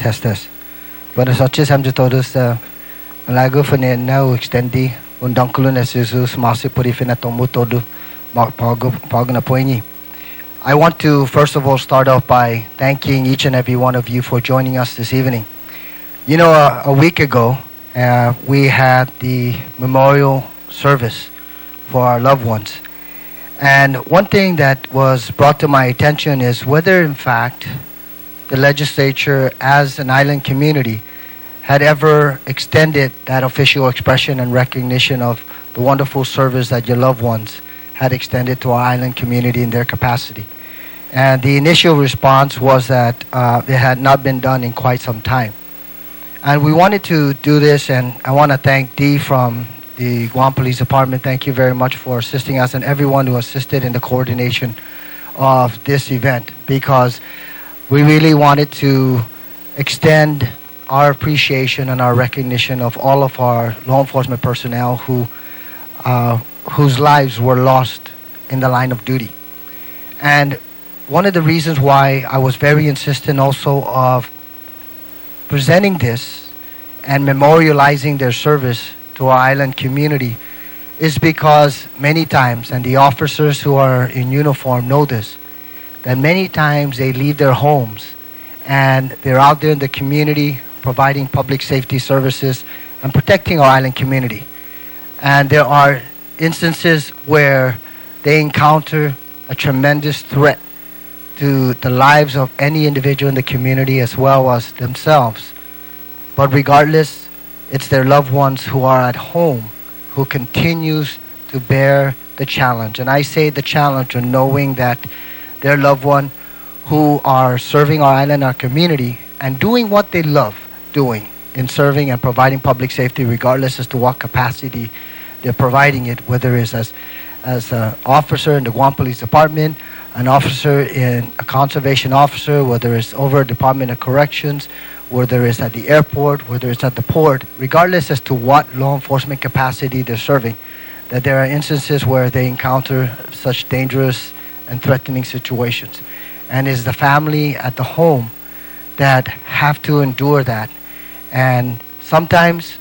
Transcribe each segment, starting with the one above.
testes. Para soches hamje todos malago fene now extendi undangkulun es Jesus masi puri fena tomu todo pag na poini. I want to first of all start off by thanking each and every one of you for joining us this evening. You know, a week ago, we had the memorial service for our loved ones. And one thing that was brought to my attention is whether, in fact, the legislature, as an island community, had ever extended that official expression and recognition of the wonderful service that your loved ones had extended to our island community in their capacity. And the initial response was that it had not been done in quite some time. And we wanted to do this, and I want to thank Dee from the Guam Police Department. Thank you very much for assisting us and everyone who assisted in the coordination of this event, because we really wanted to extend our appreciation and our recognition of all of our law enforcement personnel whose lives were lost in the line of duty. And one of the reasons why I was very insistent also of presenting this and memorializing their service to our island community is because many times, and the officers who are in uniform know this, that many times they leave their homes and they're out there in the community providing public safety services and protecting our island community. And there are instances where they encounter a tremendous threat to the lives of any individual in the community as well as themselves. But regardless, it's their loved ones who are at home who continues to bear the challenge. And I say the challenge of knowing that their loved one who are serving our island, our community, and doing what they love doing in serving and providing public safety, regardless as to what capacity they're providing it, whether it's as an officer in the Guam Police Department, an officer in a conservation officer, whether it's over a Department of Corrections, whether it's at the airport, whether it's at the port, regardless as to what law enforcement capacity they're serving, that there are instances where they encounter such dangerous and threatening situations. And it's the family at the home that have to endure that. And sometimes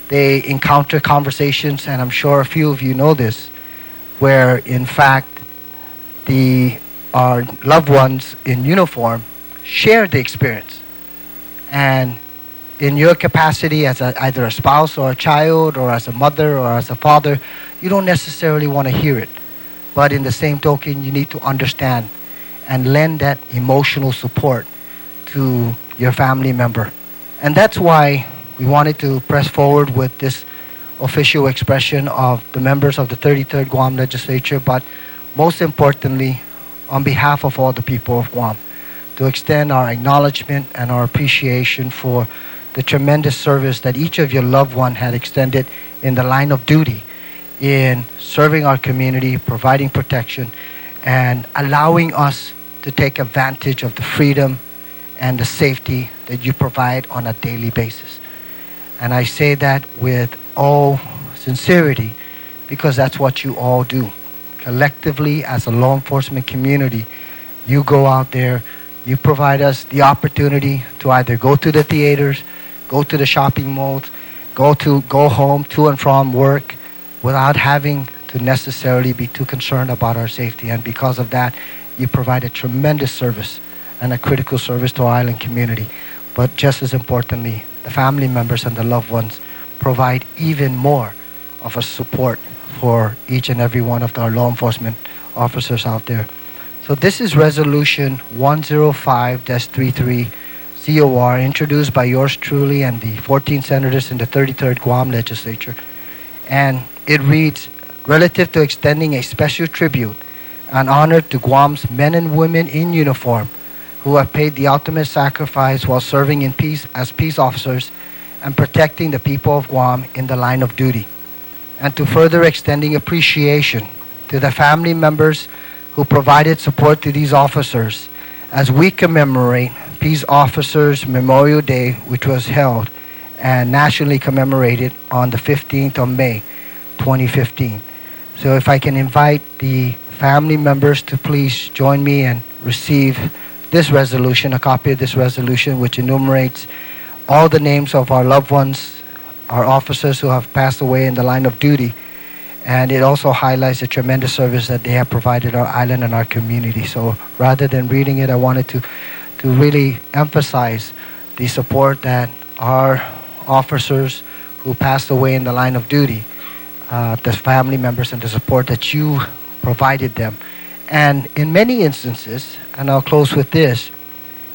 they encounter conversations, and I'm sure a few of you know this, where in fact our loved ones in uniform share the experience. And in your capacity as either a spouse or a child or as a mother or as a father, you don't necessarily want to hear it. But in the same token, you need to understand and lend that emotional support to your family member. And that's why we wanted to press forward with this official expression of the members of the 33rd Guam Legislature, but most importantly, on behalf of all the people of Guam, to extend our acknowledgement and our appreciation for the tremendous service that each of your loved one had extended in the line of duty in serving our community, providing protection, and allowing us to take advantage of the freedom and the safety that you provide on a daily basis. And I say that with all sincerity because that's what you all do. Collectively, as a law enforcement community, you go out there, you provide us the opportunity to either go to the theaters, go to the shopping malls, go home to and from work without having to necessarily be too concerned about our safety. And because of that, you provide a tremendous service and a critical service to our island community. But just as importantly, the family members and the loved ones provide even more of a support for each and every one of our law enforcement officers out there. So this is Resolution 105-33 COR, introduced by yours truly and the 14 senators in the 33rd Guam Legislature. And it reads, relative to extending a special tribute and honor to Guam's men and women in uniform who have paid the ultimate sacrifice while serving in peace as peace officers and protecting the people of Guam in the line of duty. And to further extending appreciation to the family members who provided support to these officers as we commemorate Peace Officers Memorial Day, which was held and nationally commemorated on the 15th of May, 2015. So if I can invite the family members to please join me and receive this resolution, a copy of this resolution, which enumerates all the names of our loved ones, our officers who have passed away in the line of duty. And it also highlights the tremendous service that they have provided our island and our community. So rather than reading it, I wanted to really emphasize the support that our officers who passed away in the line of duty, the family members, and the support that you provided them. And in many instances, and I'll close with this,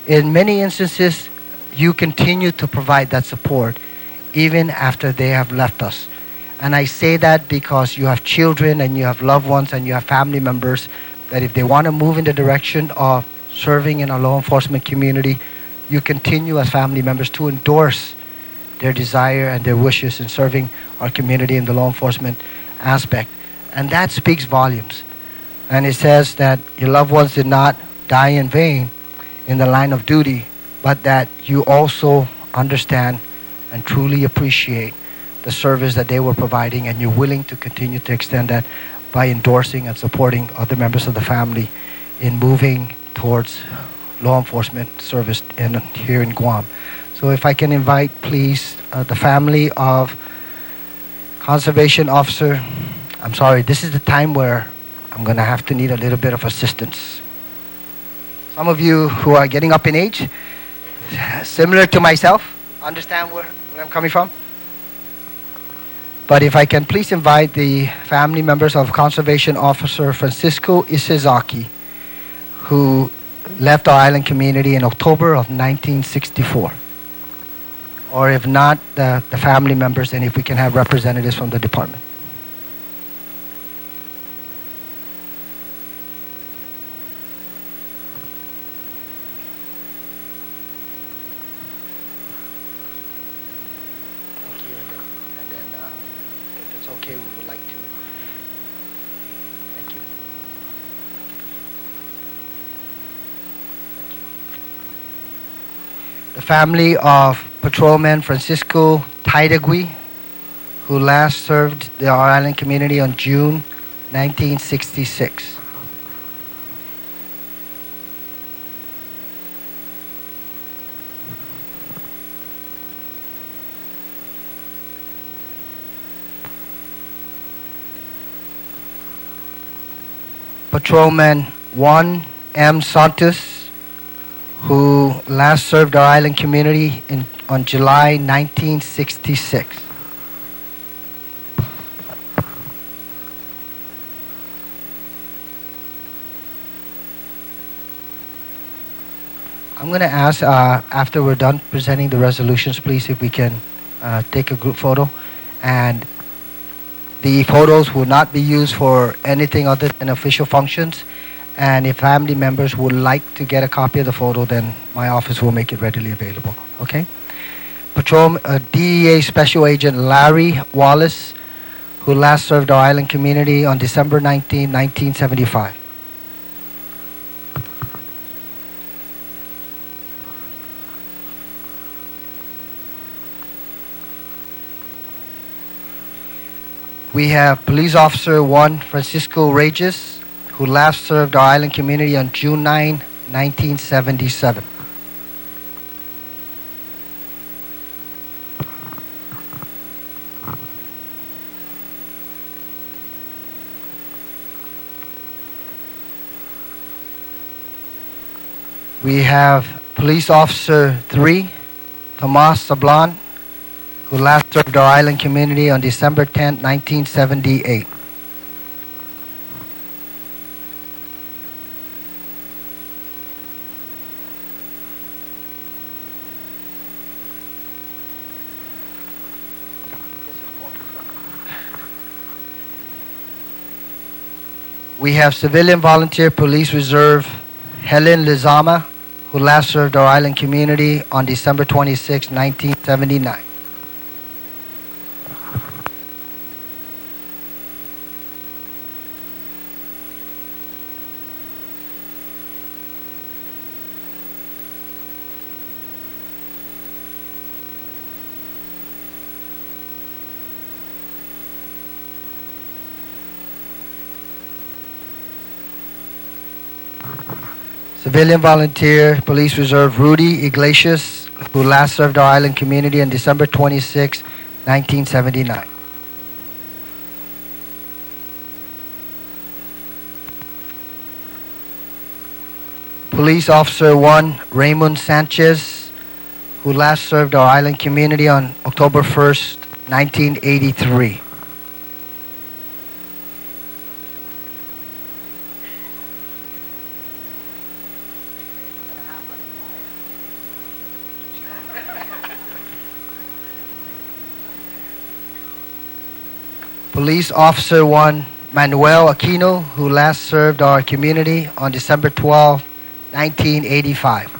in many instances, you continue to provide that support even after they have left us. And I say that because you have children and you have loved ones and you have family members that if they want to move in the direction of serving in our law enforcement community, you continue as family members to endorse their desire and their wishes in serving our community in the law enforcement aspect. And that speaks volumes. And it says that your loved ones did not die in vain in the line of duty, but that you also understand and truly appreciate the service that they were providing, and you're willing to continue to extend that by endorsing and supporting other members of the family in moving towards law enforcement service here in Guam. So if I can invite, please, the family of Conservation Officer, I'm sorry, this is the time where I'm going to have to need a little bit of assistance. Some of you who are getting up in age, similar to myself, understand where I'm coming from. But if I can please invite the family members of Conservation Officer Francisco Isezaki, who left our island community in October of 1964. Or if not, the family members, and if we can have representatives from the department. Okay, we would like to. Thank you. Thank you. The family of Patrolman Francisco Taidagui, who last served the our island community on June 1966. Patrolman Juan M. Santos, who last served our island community on July 1966. I'm going to ask, after we're done presenting the resolutions, please, if we can take a group photo. And the photos will not be used for anything other than official functions. And if family members would like to get a copy of the photo, then my office will make it readily available. Okay? DEA Special Agent Larry Wallace, who last served our island community on December 19, 1975. We have Police Officer Juan Francisco Regis, who last served our island community on June 9, 1977. We have Police Officer 3, Tomas Sablan, who last served our island community on December 10, 1978. We have Civilian Volunteer Police Reserve Helen Lizama, who last served our island community on December 26, 1979. Civilian volunteer, Police Reserve Rudy Iglesias, who last served our island community on December 26, 1979. Police Officer 1, Raymond Sanchez, who last served our island community on October 1st, 1983. Police Officer 1, Manuel Aquino, who last served our community on December 12, 1985.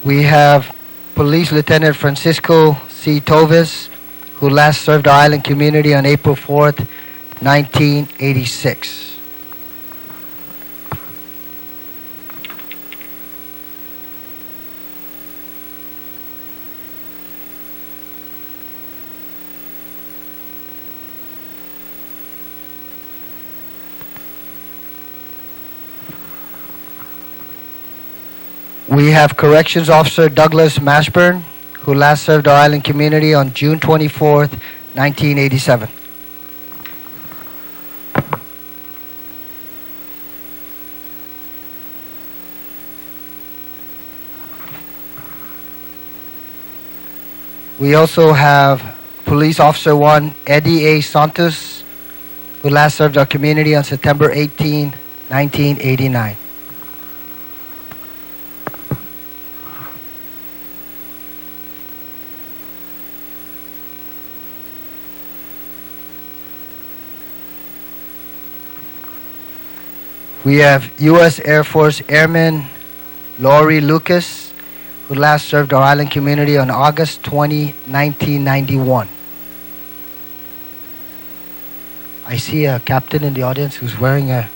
We have Police Lieutenant Francisco C. Tovis, who last served our island community on April 4th, 1986. We have Corrections Officer Douglas Mashburn, who last served our island community on June 24th, 1987. We also have Police Officer 1, Eddie A. Santos, who last served our community on September 18, 1989. We have U.S. Air Force Airman Laurie Lucas, who last served our island community on August 20, 1991. I see a captain in the audience who's wearing a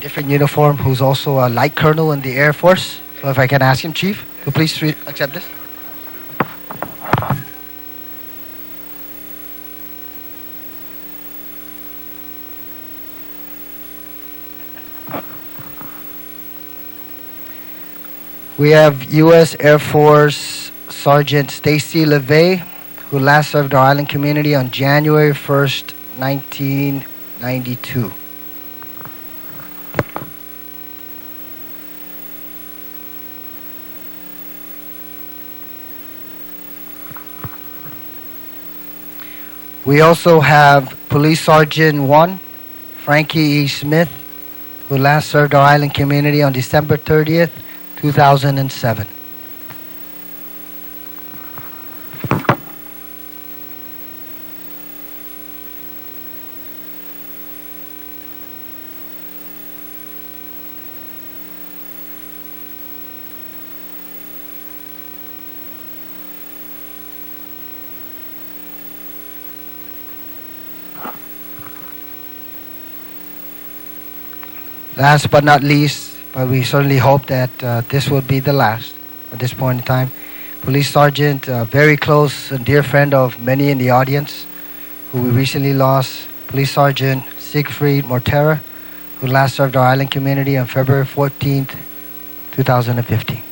different uniform, who's also a light colonel in the Air Force. So if I can ask him, Chief, to please accept this. We have U.S. Air Force Sergeant Stacy LeVay, who last served our island community on January 1st, 1992. We also have Police Sergeant 1, Frankie E. Smith, who last served our island community on December 30th, 2007. Last but not least, but we certainly hope that this will be the last at this point in time. Police Sergeant, a very close and dear friend of many in the audience, who we recently lost, Police Sergeant Siegfried Mortera, who last served our island community on February 14th, 2015.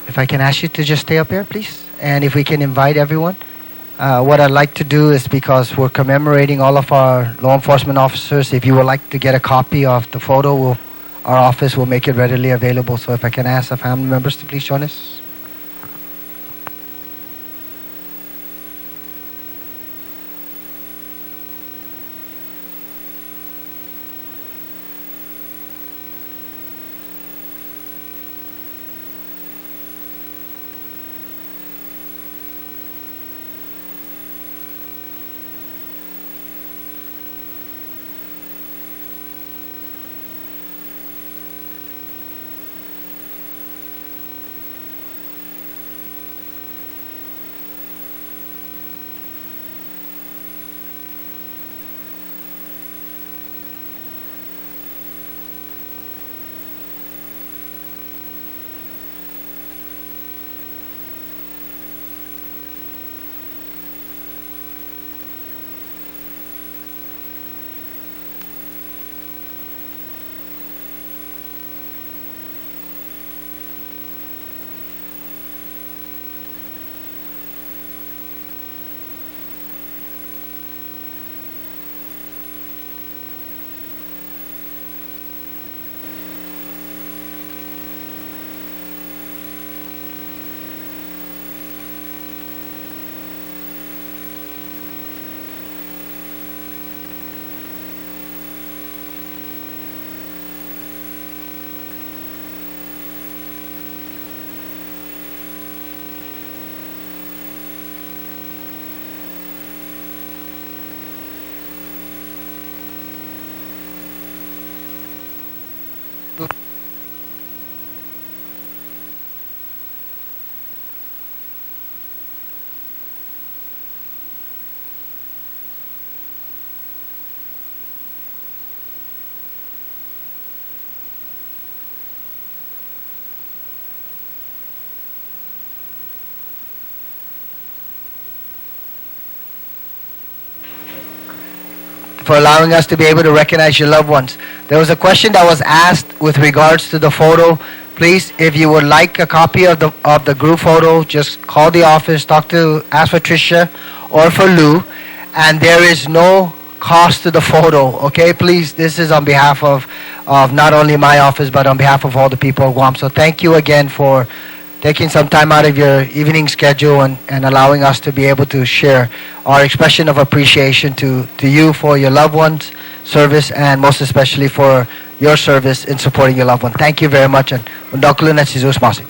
If I can ask you to just stay up here, please. And if we can invite everyone. What I'd like to do is, because we're commemorating all of our law enforcement officers, if you would like to get a copy of the photo, our office will make it readily available. So if I can ask the family members to please join us. for allowing us to be able to recognize your loved ones. There was a question that was asked with regards to the photo. Please, if you would like a copy of the group photo, just call the office, ask for Tricia or for Lou, and there is no cost to the photo. Okay, please, this is on behalf of not only my office but on behalf of all the people of Guam. So thank you again for taking some time out of your evening schedule and allowing us to be able to share our expression of appreciation to you for your loved ones' service and most especially for your service in supporting your loved one. Thank you very much, and undakulu na si Jesus Masi.